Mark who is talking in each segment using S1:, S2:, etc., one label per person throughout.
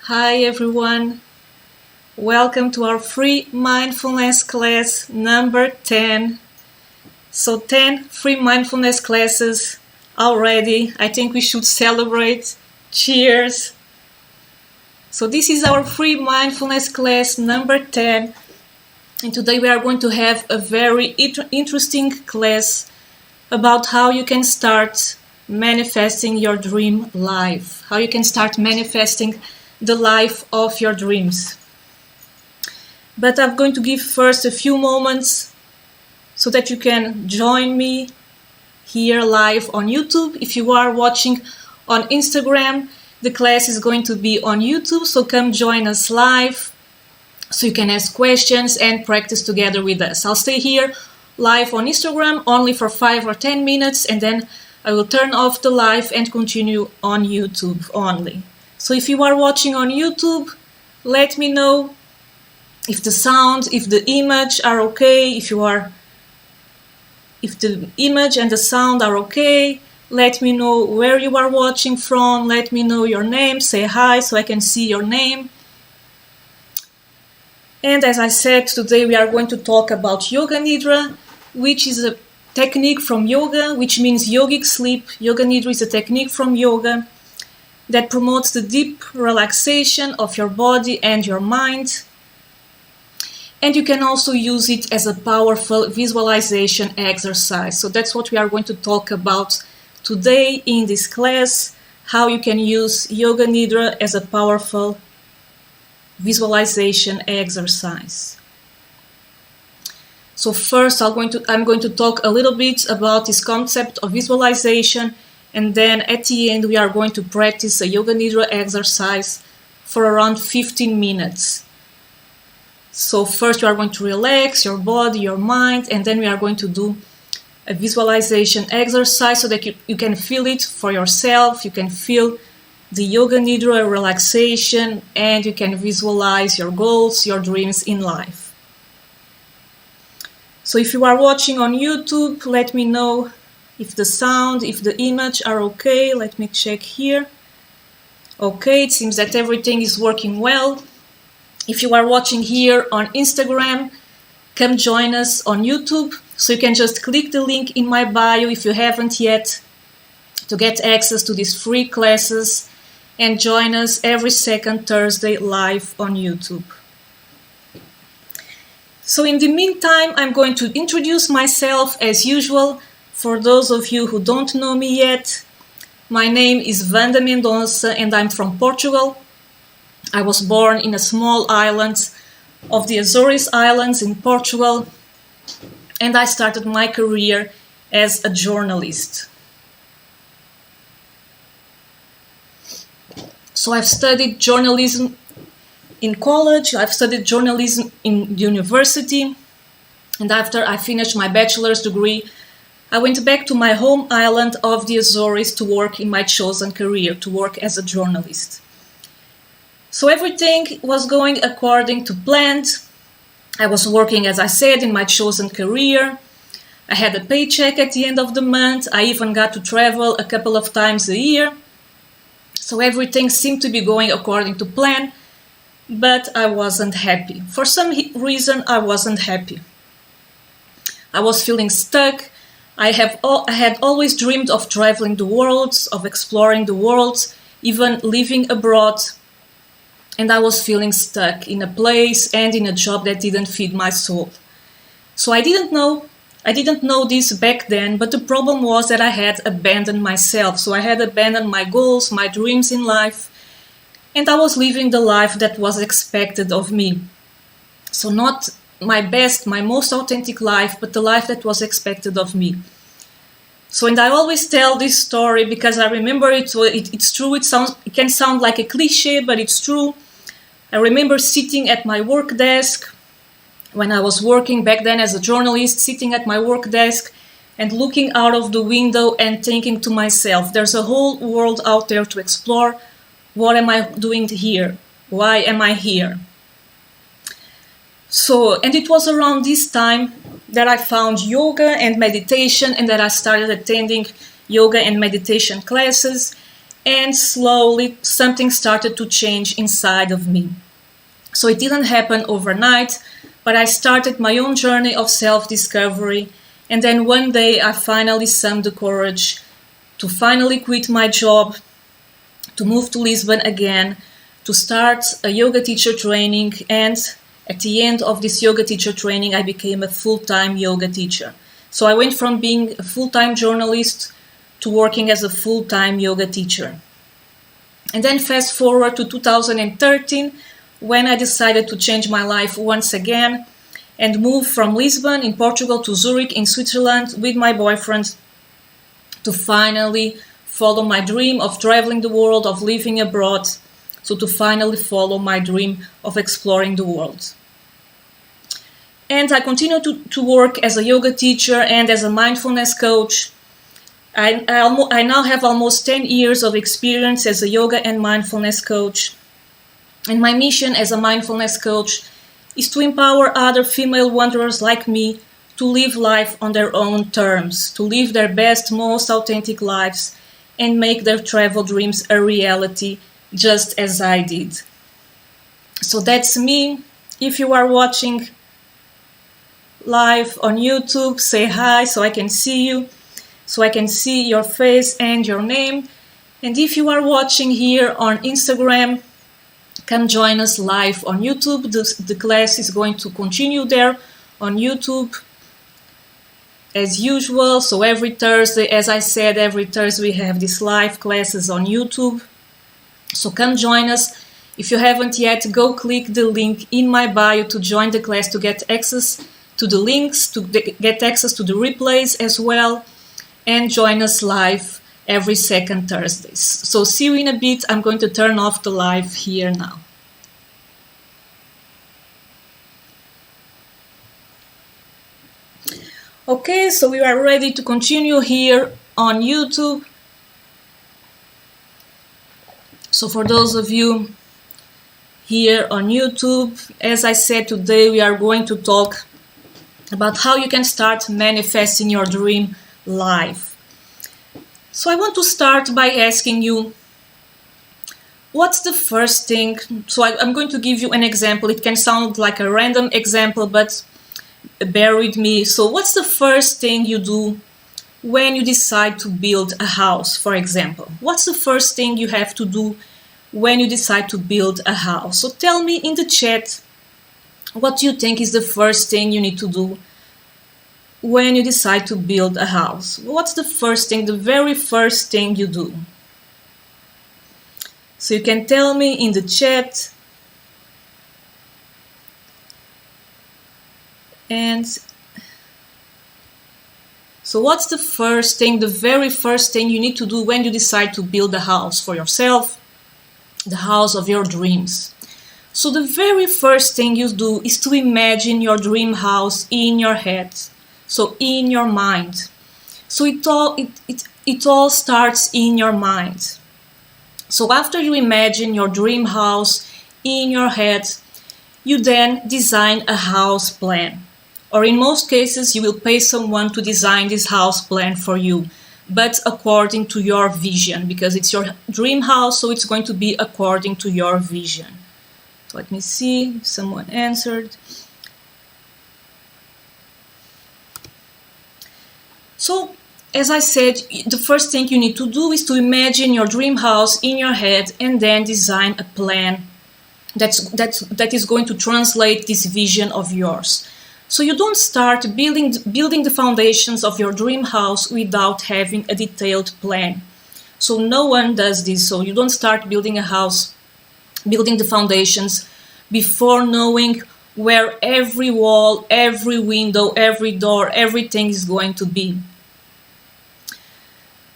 S1: Hi everyone, welcome to our free mindfulness class number 10. So 10 free mindfulness classes already. I think we should celebrate. Cheers! So this is our free mindfulness class number 10, and today we are going to have a very interesting class about how you can start manifesting your dream life, how you can start manifesting the life of your dreams. But I'm going to give first a few moments so that you can join me here live on YouTube. If you are watching on Instagram, the class is going to be on YouTube, so come join us live so you can ask questions and practice together with us. I'll stay here live on Instagram only for 5 or 10 minutes, and then I will turn off the live and continue on YouTube only. So if you are watching on YouTube, let me know if the sound, if the image are okay, if the image and the sound are okay. Let me know where you are watching from. Let me know your name. Say hi so I can see your name. And as I said, today we are going to talk about yoganidra, which is a technique from yoga, which means yogic sleep. Yoganidra is a technique from yoga that promotes the deep relaxation of your body and your mind. And you can also use it as a powerful visualization exercise. So that's what we are going to talk about today in this class, how you can use Yoga Nidra as a powerful visualization exercise. So first I'm going to talk a little bit about this concept of visualization, and then at the end we are going to practice a Yoga Nidra exercise for around 15 minutes. So first you are going to relax your body, your mind, and then we are going to do a visualization exercise so that you can feel it for yourself. You can feel the Yoga Nidra relaxation, and you can visualize your goals, your dreams in life. So if you are watching on YouTube, let me know if the sound, if the image are okay. Let me check here. Okay, it seems that everything is working well. If you are watching here on Instagram, come join us on YouTube. So you can just click the link in my bio if you haven't yet to get access to these free classes and join us every second Thursday live on YouTube. So in the meantime, I'm going to introduce myself as usual. For those of you who don't know me yet, my name is Wanda Mendonça and I'm from Portugal. I was born in a small island of the Azores Islands in Portugal, and I started my career as a journalist. So I've studied journalism in college, I've studied journalism in university, and after I finished my bachelor's degree, I went back to my home island of the Azores to work in my chosen career, to work as a journalist. So everything was going according to plan. I was working, as I said, in my chosen career. I had a paycheck at the end of the month. I even got to travel a couple of times a year. So everything seemed to be going according to plan, but I wasn't happy. For some reason, I wasn't happy. I was feeling stuck. I had always dreamed of traveling the world, of exploring the world, even living abroad. And I was feeling stuck in a place and in a job that didn't feed my soul. So I didn't know this back then, but the problem was that I had abandoned myself. So I had abandoned my goals, my dreams in life, and I was living the life that was expected of me. So not my best, my most authentic life, but the life that was expected of me. So, and I always tell this story because I remember it's true. It can sound like a cliche, but it's true. I remember sitting at my work desk when I was working back then as a journalist, sitting at my work desk and looking out of the window and thinking to myself, there's a whole world out there to explore. What am I doing here? Why am I here? So, and it was around this time that I found yoga and meditation, and that I started attending yoga and meditation classes. and slowly something started to change inside of me. So it didn't happen overnight, but I started my own journey of self-discovery, and then one day I finally summoned the courage to finally quit my job, to move to Lisbon again, to start a yoga teacher training, and at the end of this yoga teacher training I became a full-time yoga teacher. So I went from being a full-time journalist to working as a full-time yoga teacher. And then fast forward to 2013, when I decided to change my life once again and move from Lisbon in Portugal to Zurich in Switzerland with my boyfriend to finally follow my dream of traveling the world, of living abroad, so to finally follow my dream of exploring the world. And I continue to work as a yoga teacher and as a mindfulness coach. I now have almost 10 years of experience as a yoga and mindfulness coach. And my mission as a mindfulness coach is to empower other female wanderers like me to live life on their own terms, to live their best, most authentic lives, and make their travel dreams a reality, just as I did. So that's me. If you are watching live on YouTube, say hi so I can see you, so I can see your face and your name. And if you are watching here on Instagram, come join us live on YouTube. The class is going to continue there on YouTube as usual. So every Thursday, as I said, every Thursday we have these live classes on YouTube. So come join us. If you haven't yet, go click the link in my bio to join the class, to get access to the links, to get access to the replays as well, and join us live every second Thursdays. So see you in a bit. I'm going to turn off the live here now. Okay, so we are ready to continue here on YouTube. So for those of you here on YouTube, as I said, today we are going to talk about how you can start manifesting your dream life. So I want to start by asking you, what's the first thing? So I'm going to give you an example. It can sound like a random example, but bear with me. So what's the first thing you do when you decide to build a house, for example? What's the first thing you have to do when you decide to build a house? So tell me in the chat, what do you think is the first thing you need to do when you decide to build a house? What's the first thing, the very first thing you do? So you can tell me in the chat. And so what's the first thing, the very first thing you need to do when you decide to build a house for yourself, the house of your dreams? So the very first thing you do is to imagine your dream house in your head, so in your mind. So it all starts in your mind. So after you imagine your dream house in your head, you then design a house plan. Or in most cases, you will pay someone to design this house plan for you, but according to your vision, because it's your dream house, so it's going to be according to your vision. So let me see if someone answered. So, as I said, the first thing you need to do is to imagine your dream house in your head and then design a plan that is going to translate this vision of yours. So you don't start building the foundations of your dream house without having a detailed plan. So no one does this. So you don't start building a house, building the foundations before knowing where every wall, every window, every door, everything is going to be.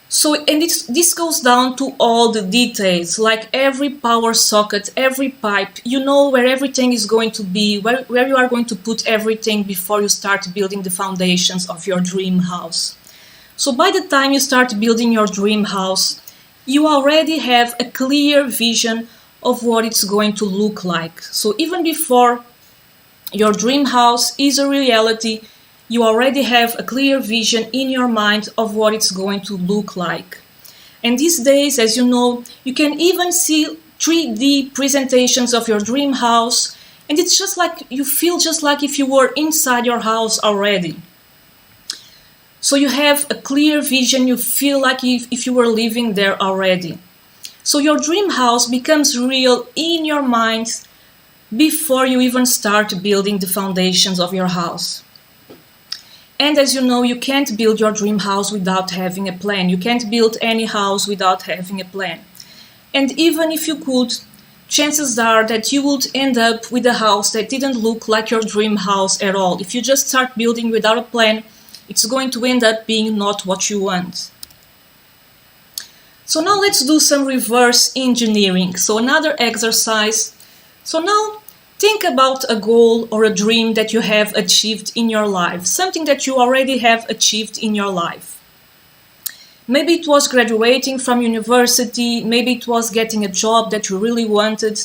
S1: So, and this goes down to all the details, like every power socket, every pipe, you know where everything is going to be, where you are going to put everything before you start building the foundations of your dream house. So by the time you start building your dream house, you already have a clear vision of what it's going to look like. So even before your dream house is a reality, you already have a clear vision in your mind of what it's going to look like. And these days, as you know, you can even see 3D presentations of your dream house, and it's just like you feel just like if you were inside your house already. So you have a clear vision, you feel like if you were living there already. So your dream house becomes real in your mind before you even start building the foundations of your house. And as you know, you can't build your dream house without having a plan. You can't build any house without having a plan. And even if you could, chances are that you would end up with a house that didn't look like your dream house at all. If you just start building without a plan, it's going to end up being not what you want. So now let's do some reverse engineering. So another exercise. So now think about a goal or a dream that you have achieved in your life, something that you already have achieved in your life. Maybe it was graduating from university, maybe it was getting a job that you really wanted,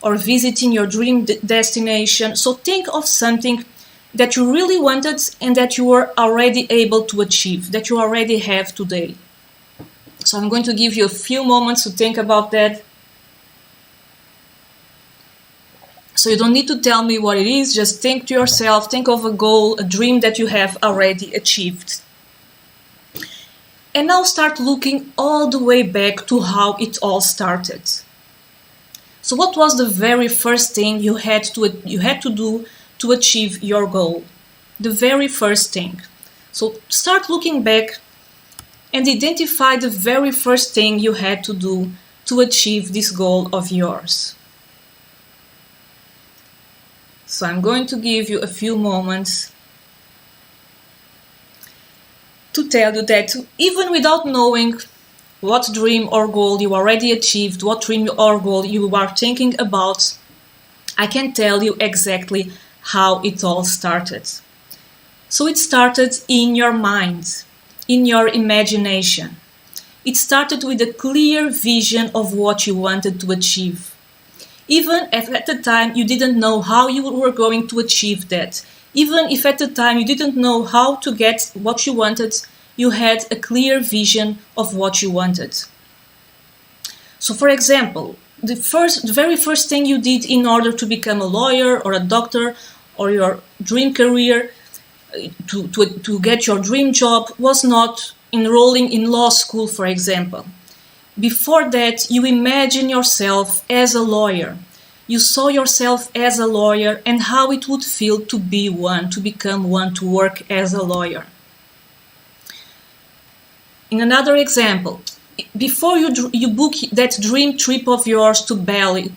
S1: or visiting your dream destination. So think of something that you really wanted and that you were already able to achieve, that you already have today. So I'm going to give you a few moments to think about that. So you don't need to tell me what it is, just think to yourself, think of a goal, a dream that you have already achieved. And now start looking all the way back to how it all started. So what was the very first thing you had to do to achieve your goal? The very first thing. So start looking back and identify the very first thing you had to do to achieve this goal of yours. So I'm going to give you a few moments to tell you that even without knowing what dream or goal you already achieved, what dream or goal you are thinking about, I can tell you exactly how it all started. So it started in your mind, in your imagination. It started with a clear vision of what you wanted to achieve. Even if at the time you didn't know how you were going to achieve that, even if at the time you didn't know how to get what you wanted, you had a clear vision of what you wanted. So for example, the very first thing you did in order to become a lawyer or a doctor or your dream career, to get your dream job, was not enrolling in law school, for example. Before that, you imagine yourself as a lawyer. You saw yourself as a lawyer and how it would feel to be one, to become one, to work as a lawyer. In another example, before you book that dream trip of yours to Bali,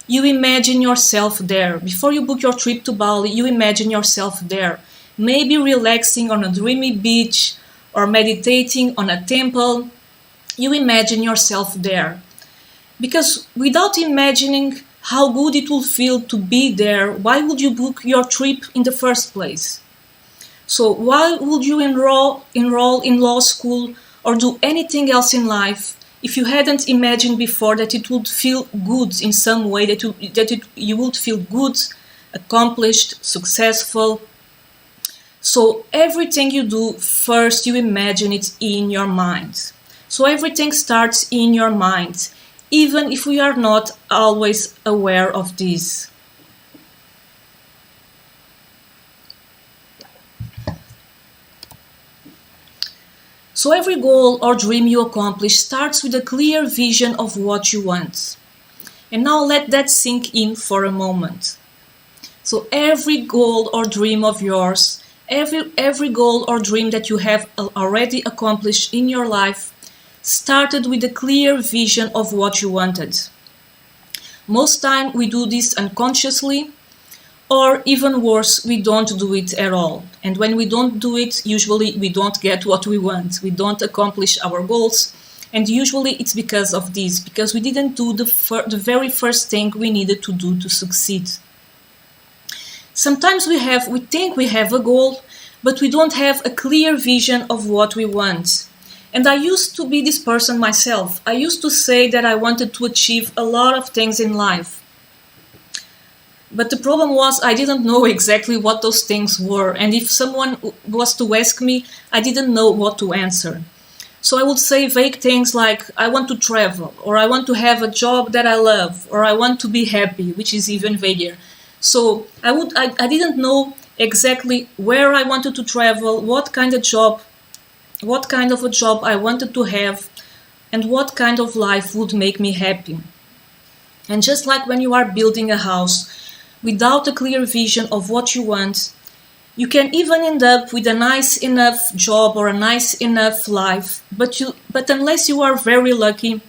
S1: you imagine yourself there. Before you book your trip to Bali, you imagine yourself there. Maybe relaxing on a dreamy beach or meditating on a temple. You imagine yourself there. Because without imagining how good it will feel to be there, why would you book your trip in the first place? So why would you enroll in law school or do anything else in life if you hadn't imagined before that it would feel good in some way, that you would feel good, accomplished, successful? So everything you do, first you imagine it in your mind. So everything starts in your mind, even if we are not always aware of this. So every goal or dream you accomplish starts with a clear vision of what you want. And now let that sink in for a moment. So every goal or dream of yours, every goal or dream that you have already accomplished in your life started with a clear vision of what you wanted. Most time we do this unconsciously, or even worse, we don't do it at all. And when we don't do it, usually we don't get what we want. We don't accomplish our goals. And usually it's because of this, because we didn't do the very first thing we needed to do to succeed. Sometimes we think we have a goal, but we don't have a clear vision of what we want. And I used to be this person myself. I used to say that I wanted to achieve a lot of things in life. But the problem was I didn't know exactly what those things were. And if someone was to ask me, I didn't know what to answer. So I would say vague things like, I want to travel, or I want to have a job that I love, or I want to be happy, which is even vaguer. So I didn't know exactly where I wanted to travel, what kind of a job I wanted to have, and what kind of life would make me happy. And just like when you are building a house, without a clear vision of what you want, you can even end up with a nice enough job or a nice enough life, but unless you are very lucky,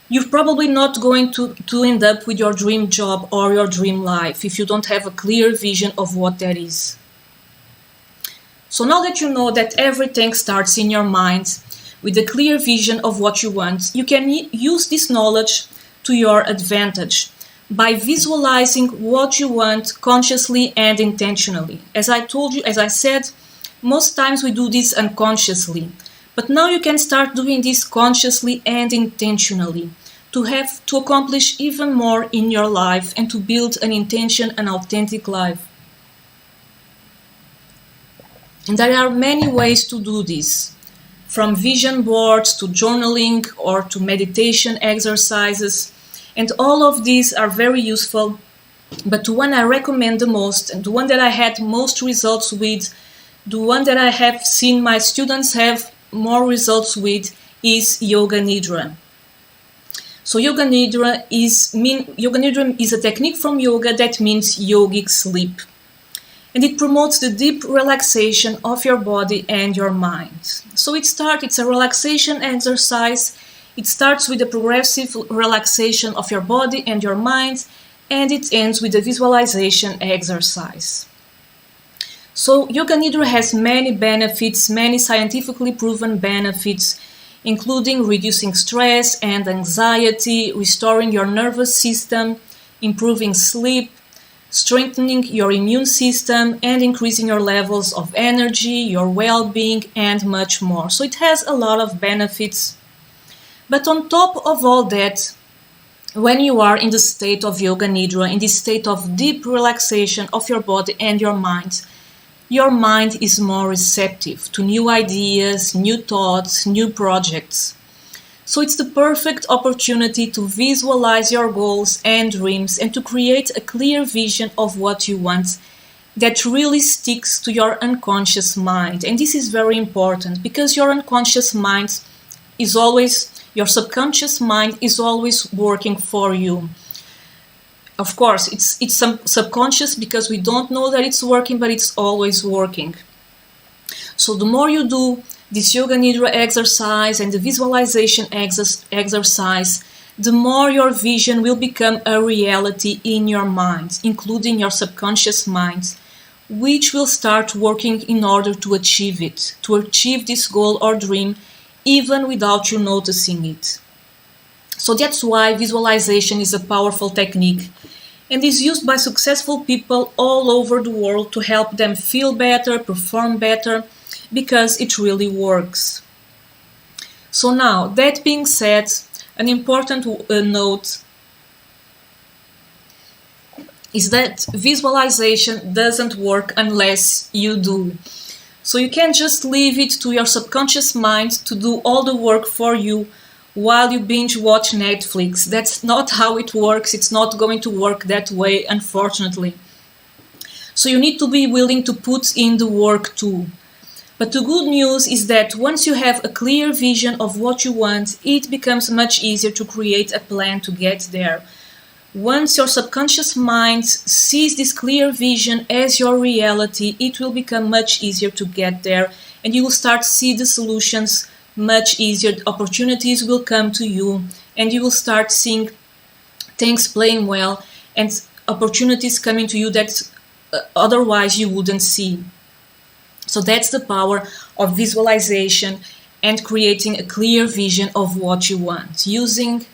S1: you're probably not going to end up with your dream job or your dream life if you don't have a clear vision of what that is. So now that you know that everything starts in your mind with a clear vision of what you want, you can use this knowledge to your advantage by visualizing what you want consciously and intentionally. As I said, most times we do this unconsciously, but now you can start doing this consciously and intentionally to accomplish even more in your life and to build an authentic life. And there are many ways to do this, from vision boards to journaling or to meditation exercises. And all of these are very useful, but the one I recommend the most and the one that I had most results with, the one that I have seen my students have more results with, is yoganidra. So yoganidra is a technique from yoga that means yogic sleep. And it promotes the deep relaxation of your body and your mind. So it's a relaxation exercise. It starts with a progressive relaxation of your body and your mind, and it ends with a visualization exercise. So Yoga Nidra has many benefits, many scientifically proven benefits, including reducing stress and anxiety, restoring your nervous system, improving sleep, strengthening your immune system, and increasing your levels of energy, your well-being, and much more. So it has a lot of benefits. But on top of all that, when you are in the state of Yoga Nidra, in this state of deep relaxation of your body and your mind is more receptive to new ideas, new thoughts, new projects. So it's the perfect opportunity to visualize your goals and dreams and to create a clear vision of what you want that really sticks to your unconscious mind. And this is very important because your subconscious mind is always working for you. Of course, it's subconscious because we don't know that it's working, but it's always working. So the more you do this Yoga Nidra exercise and the visualization exercise, the more your vision will become a reality in your mind, including your subconscious mind, which will start working in order to achieve this goal or dream, even without you noticing it. So that's why visualization is a powerful technique and is used by successful people all over the world to help them feel better, perform better, because it really works. So now, that being said, an important note is that visualization doesn't work unless you do. So you can't just leave it to your subconscious mind to do all the work for you while you binge watch Netflix. That's not how it works. It's not going to work that way, unfortunately. So you need to be willing to put in the work too. But the good news is that once you have a clear vision of what you want, it becomes much easier to create a plan to get there. Once your subconscious mind sees this clear vision as your reality, it will become much easier to get there, and you will start to see the solutions much easier. Opportunities will come to you, and you will start seeing things playing well and opportunities coming to you that otherwise you wouldn't see. So that's the power of visualization and creating a clear vision of what you want, using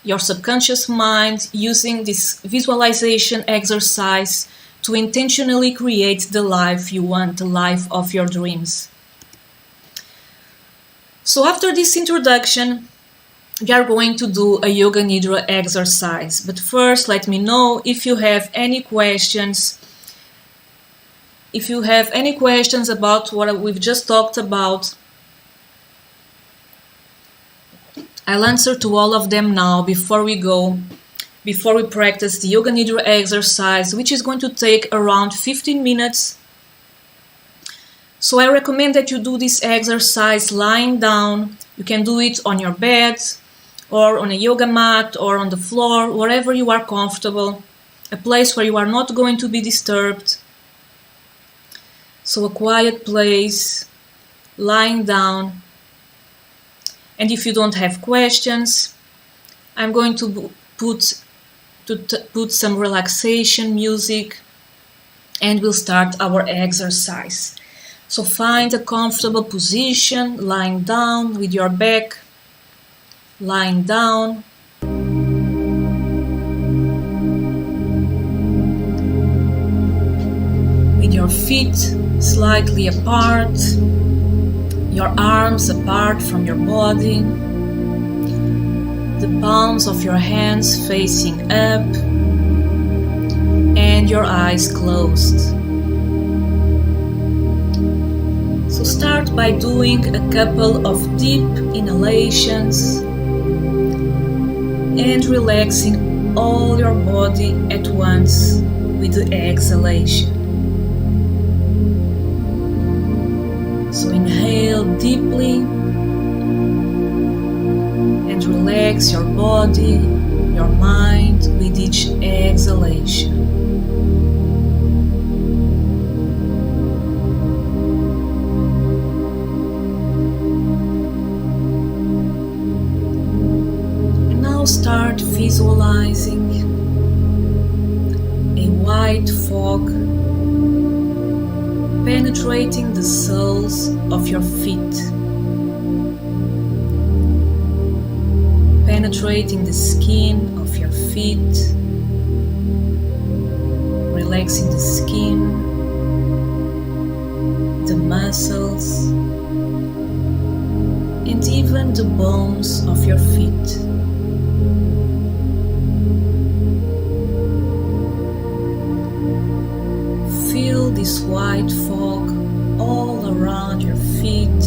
S1: your subconscious mind, using this visualization exercise to intentionally create the life you want, the life of your dreams. So after this introduction, we are going to do a Yoga Nidra exercise. But first, let me know if you have any questions. If you have any questions about what we've just talked about, I'll answer to all of them now before we practice the yoganidra exercise, which is going to take around 15 minutes. So I recommend that you do this exercise lying down. You can do it on your bed or on a yoga mat or on the floor, wherever you are comfortable, a place where you are not going to be disturbed. So a quiet place, lying down. And if you don't have questions, I'm going to put some relaxation music and we'll start our exercise. So find a comfortable position, lying down with your back, lying down. With your feet slightly apart, your arms apart from your body, the palms of your hands facing up, and your eyes closed. So start by doing a couple of deep inhalations and relaxing all your body at once with the exhalation. So inhale deeply and relax your body, your mind with each exhalation. And now start visualizing a white fog penetrating the soles of your feet, penetrating the skin of your feet, relaxing the skin, the muscles, and even the bones of your feet. Feel this white fog all around your feet,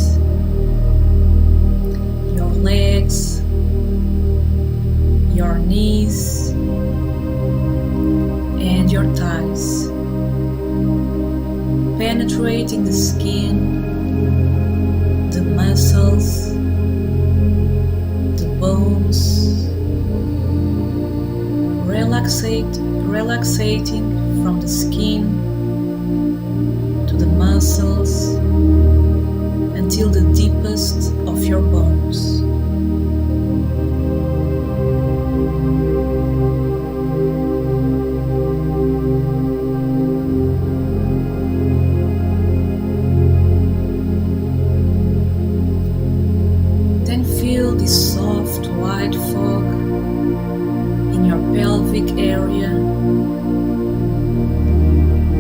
S1: your legs, your knees, and your thighs, penetrating the skin, the muscles, the bones, relaxating from the skin to the muscles until the deepest of your bones. Then feel this soft white fog in your pelvic area,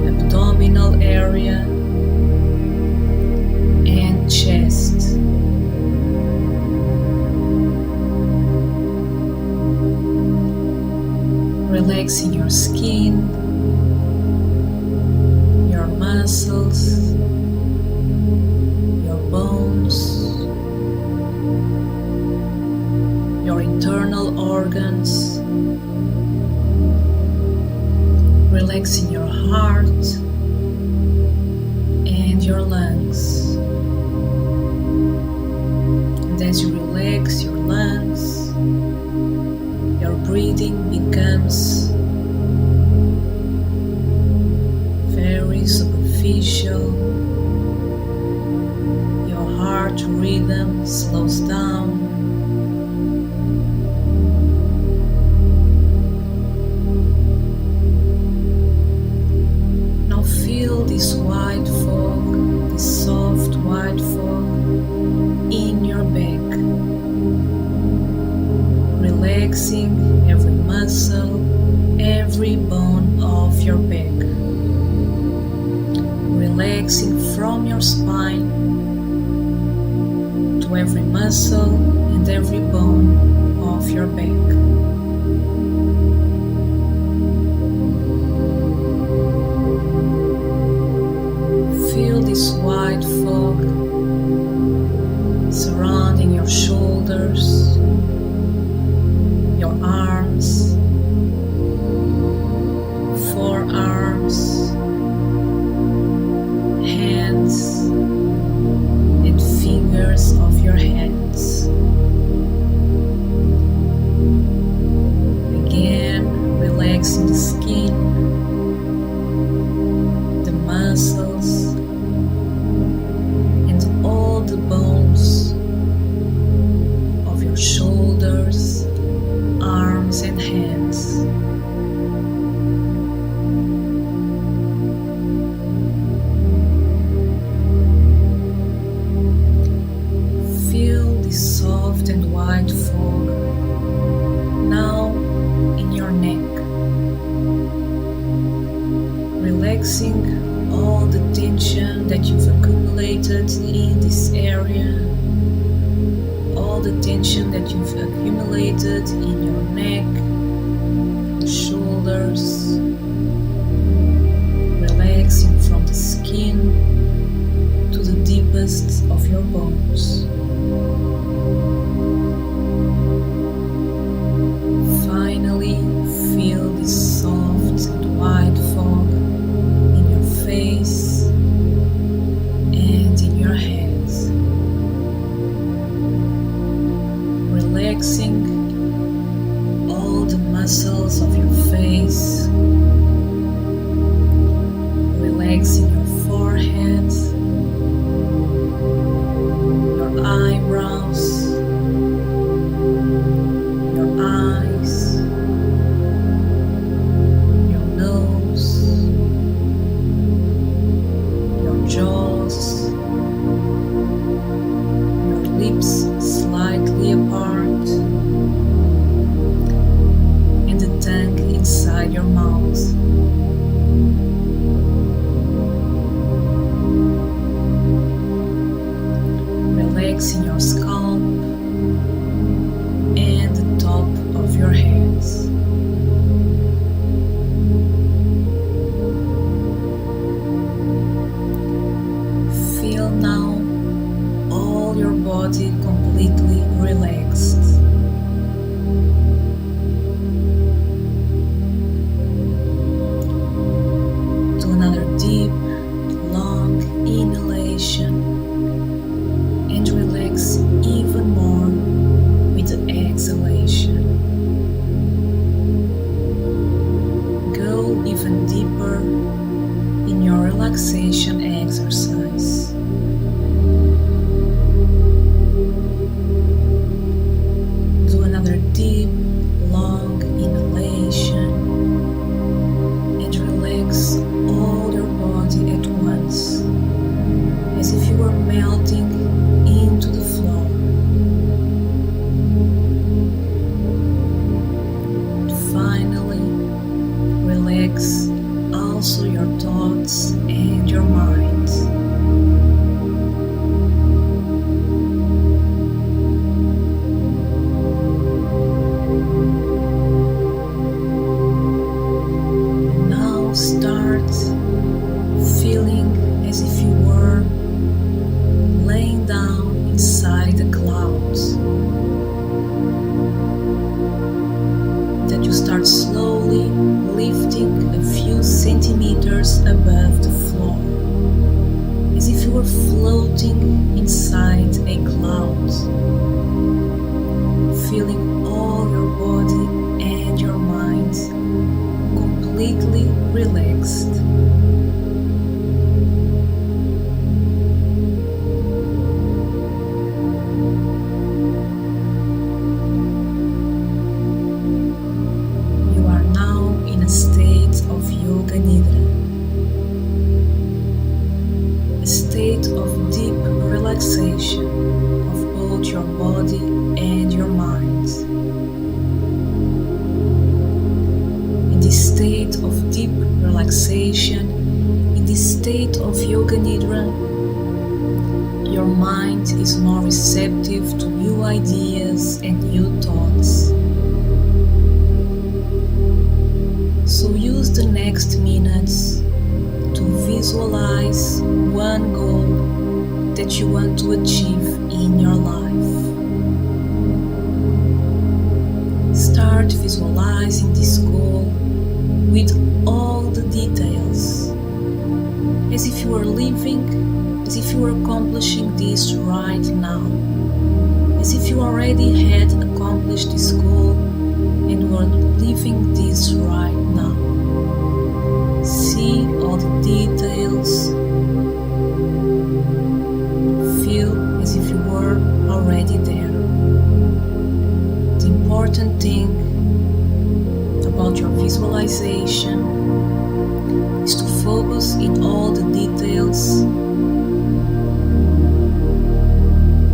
S1: abdominal area, and chest. Relaxing your skin, your muscles, your bones, your internal organs, relaxing your heart and your lungs. And as you relax your lungs, your breathing becomes very superficial. Your heart rhythm slows down. Now feel this white fog, this soft white fog in your back, relaxing every muscle, every bone of your back, relaxing from your spine to every muscle and every bone of your back. Feel this white fog surrounding your shoulders, tension that you've accumulated in your neck, shoulders, relaxing from the skin to the deepest of your bones. Finally, feel this soft and white fog in your face and in your hands. Relaxing all the muscles of your face, relaxing your forehead, your eyebrows, your eyes, your nose, your jaws, your lips slightly apart, and the tongue inside your mouth. Relaxing your scalp and the top of your hands. Feel now all your body completely relaxed. Do another deep, long inhalation and relax even more with the exhalation. Go even deeper in your relaxation exercise. Do another deep, long inhalation and relax all your body at once, as if you were melting into the floor. And finally, relax also your thoughts and your mind. Now start feeling as if you were laying down inside the clouds, that you start slowly lifting a few centimeters above the floor, as if you were floating inside a cloud, feeling all your body and your mind completely relaxed. State of yoganidra, a state of deep relaxation of both your body and your mind. In this state of deep relaxation, in this state of yoganidra, your mind is more receptive to new ideas and new thoughts. So use the next minutes to visualize one goal that you want to achieve in your life. Start visualizing this goal with all the details, as if you were living, as if you were accomplishing this right now, as if you already had accomplished this goal and were living this right now. See all the details. Feel as if you were already there. The important thing about your visualization is to focus in all the details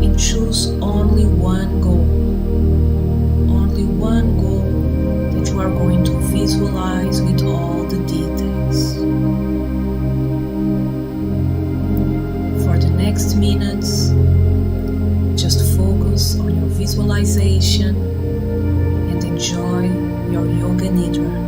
S1: and choose only one goal. Only one goal that you are going to visualize with all the details. For the next minutes, just focus on your visualization and enjoy your yoga nidra.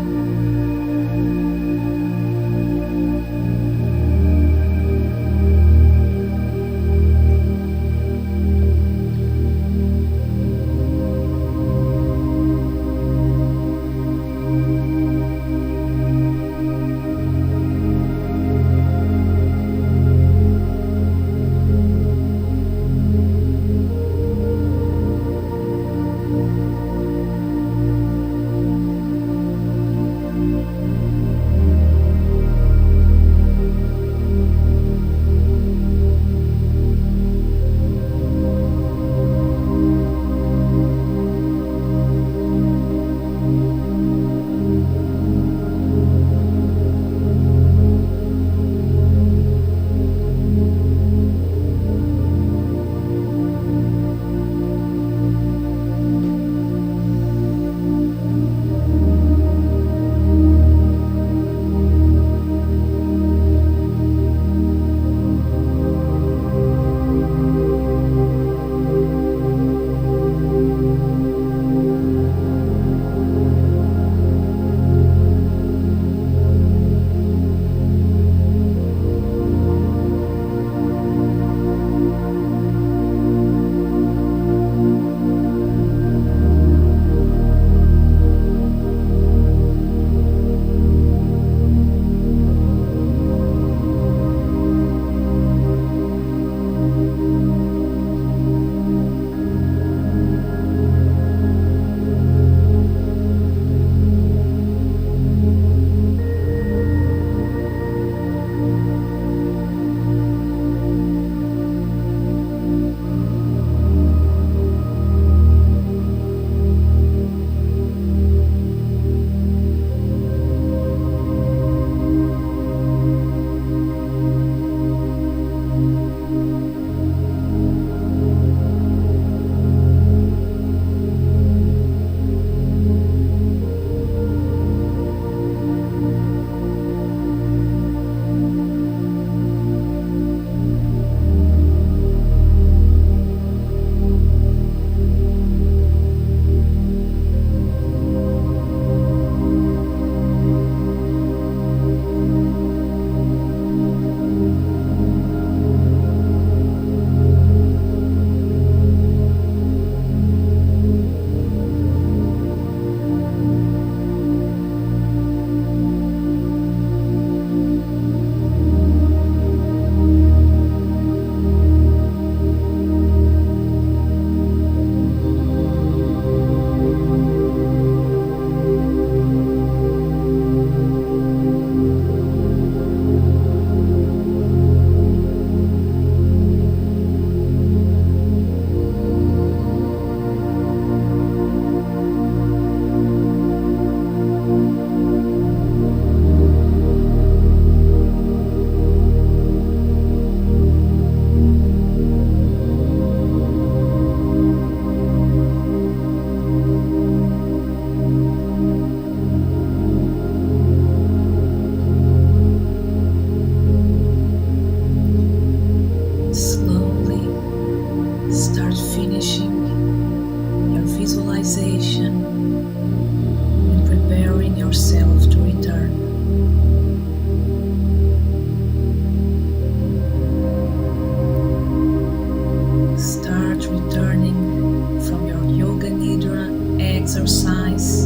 S1: exercise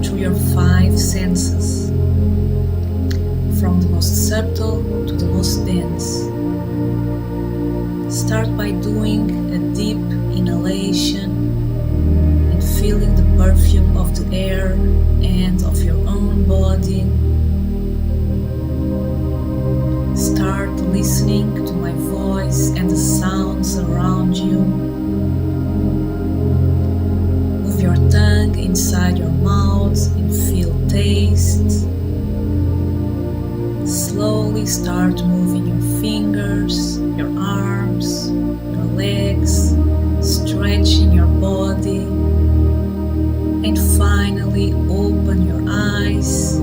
S1: through your five senses, from the most subtle to the most dense. Start by doing a deep inhalation and feeling the perfume of the air and of your own body. Start listening to my voice and the sounds around you. Move your tongue inside your mouth and feel taste. Slowly start moving your fingers, your arms, your legs, stretching your body, and finally open your eyes,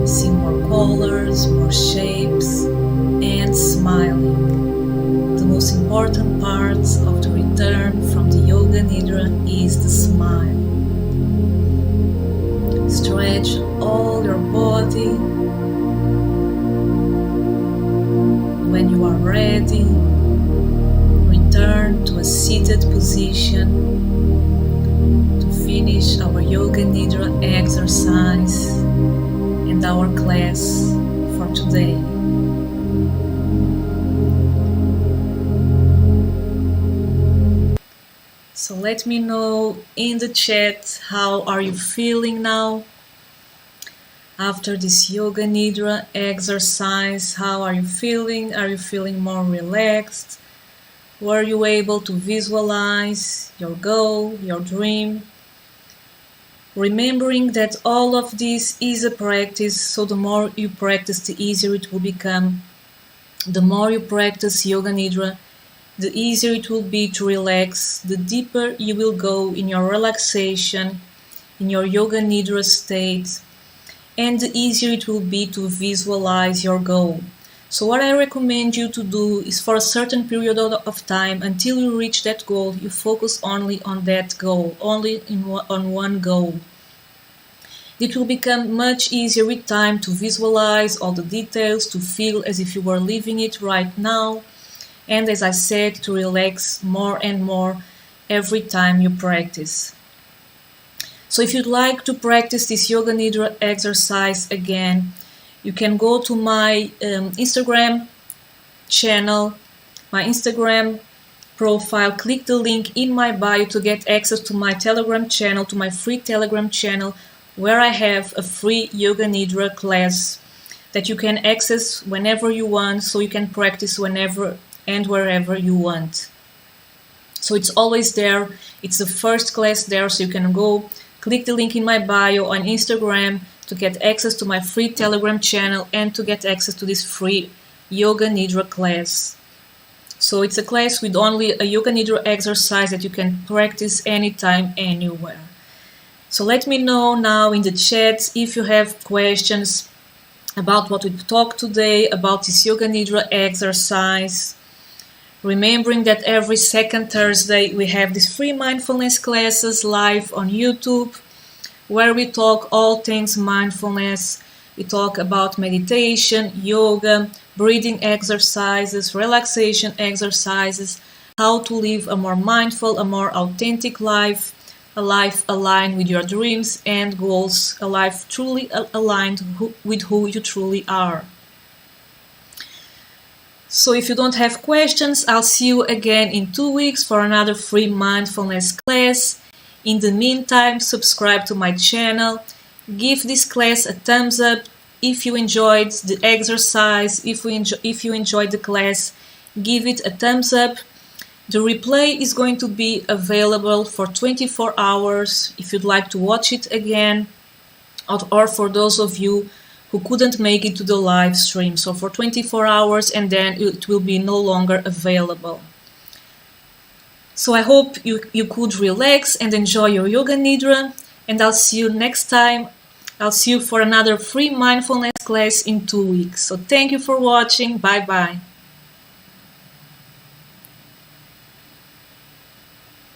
S1: see more colors, more shapes, and smiling. The most important parts of the return from the yoga nidra nidra is the smile. Stretch all your body. When you are ready, return to a seated position to finish our yoga nidra exercise and our class for today. So let me know in the chat, how are you feeling now? After this yoga nidra exercise, how are you feeling? Are you feeling more relaxed? Were you able to visualize your goal, your dream? Remembering that all of this is a practice, so the more you practice, the easier it will become. The more you practice yoga nidra, the easier it will be to relax, the deeper you will go in your relaxation, in your yoga nidra state, and the easier it will be to visualize your goal. So what I recommend you to do is, for a certain period of time, until you reach that goal, you focus only on that goal, only on one goal. It will become much easier with time to visualize all the details, to feel as if you were living it right now, and as I said, to relax more and more every time you practice. So if you'd like to practice this yoga nidra exercise again, you can go to my Instagram channel, my Instagram profile, click the link in my bio to get access to my Telegram channel, to my free Telegram channel, where I have a free yoga nidra class that you can access whenever you want, so you can practice whenever and wherever you want. So it's always there. It's the first class there, so you can go click the link in my bio on Instagram to get access to my free Telegram channel and to get access to this free yoga nidra class. So it's a class with only a yoga nidra exercise that you can practice anytime, anywhere. So let me know now in the chat if you have questions about what we talked today, about this yoga nidra exercise. Remembering that every second Thursday we have these free mindfulness classes live on YouTube, where we talk all things mindfulness. We talk about meditation, yoga, breathing exercises, relaxation exercises, how to live a more mindful, a more authentic life, a life aligned with your dreams and goals, a life truly aligned with who you truly are. So if you don't have questions, I'll see you again in 2 weeks for another free mindfulness class. In the meantime, subscribe to my channel. Give this class a thumbs up if you enjoyed the exercise, if you enjoyed the class. Give it a thumbs up. The replay is going to be available for 24 hours if you'd like to watch it again, or for those of you who couldn't make it to the live stream. So for 24 hours, and then it will be no longer available. So I hope you could relax and enjoy your yoga nidra, and I'll see you next time. I'll see you for another free mindfulness class in 2 weeks. So thank you for watching. Bye bye.